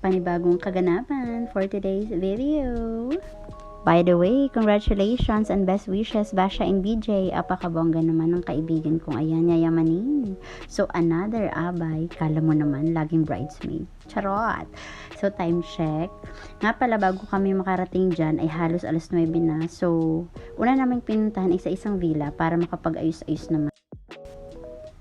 panibagong kaganapan for today's video. By the way, congratulations and best wishes Basha and BJ. Apakabongga naman ng kaibigan kong ayan, yayamanin. So another abay, kala mo naman laging bridesmaid. Charot! So time check. Nga pala bago kami makarating dyan ay halos alas 9 na. So una naming pinuntahan isa-isang villa para makapag-ayos-ayos naman.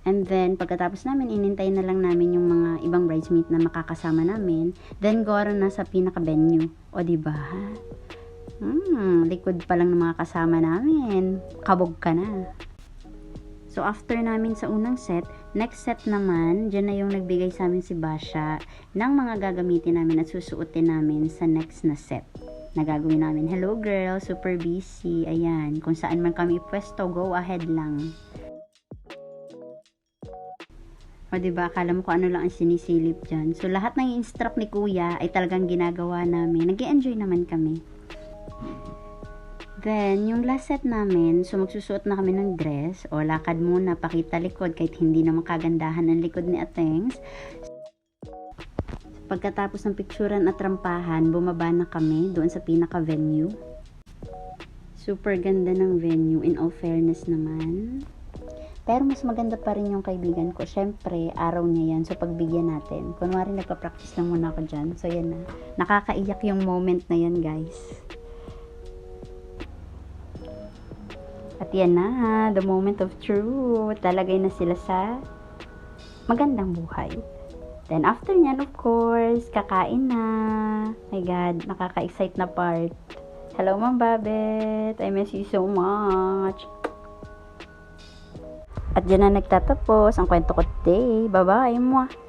And then, pagkatapos namin, inintay na lang namin yung mga ibang bridesmaid na makakasama namin. Then, gora na sa pinaka-venue. O, diba? Likod pa lang ng mga kasama namin. Kabog ka na. So, after namin sa unang set, next set naman, dyan na yung nagbigay sa amin si Basha ng mga gagamitin namin at susuotin namin sa next na set. Nagagawin namin, hello girl, super busy. Ayan, kung saan man kami pwesto, go ahead lang. O diba, akala mo kung ano lang ang sinisilip dyan. So, lahat ng instruct ni kuya ay talagang ginagawa namin. Nag-i-enjoy naman kami. Then, yung last set namin, so magsusuot na kami ng dress. O, lakad muna, pakita likod, kahit hindi naman kagandahan ang likod ni Atengs. Pagkatapos ng picturean at rampahan, bumaba na kami doon sa pinaka-venue. Super ganda ng venue, in all fairness naman. Pero mas maganda pa rin yung kaibigan ko. Syempre, araw niya yan. So, pagbigyan natin. Kunwari, nagpa-practice lang muna ako dyan. So, yan na. Nakakaiyak yung moment na yan, guys. At yan na, the moment of truth. Talagay na sila sa magandang buhay. Then, after nyan, of course, kakain na. My God, nakaka-excite na part. Hello, Ma'am Babet. I miss you so much. At dyan na nagtatapos ang kwento ko today. Bye-bye, mwah!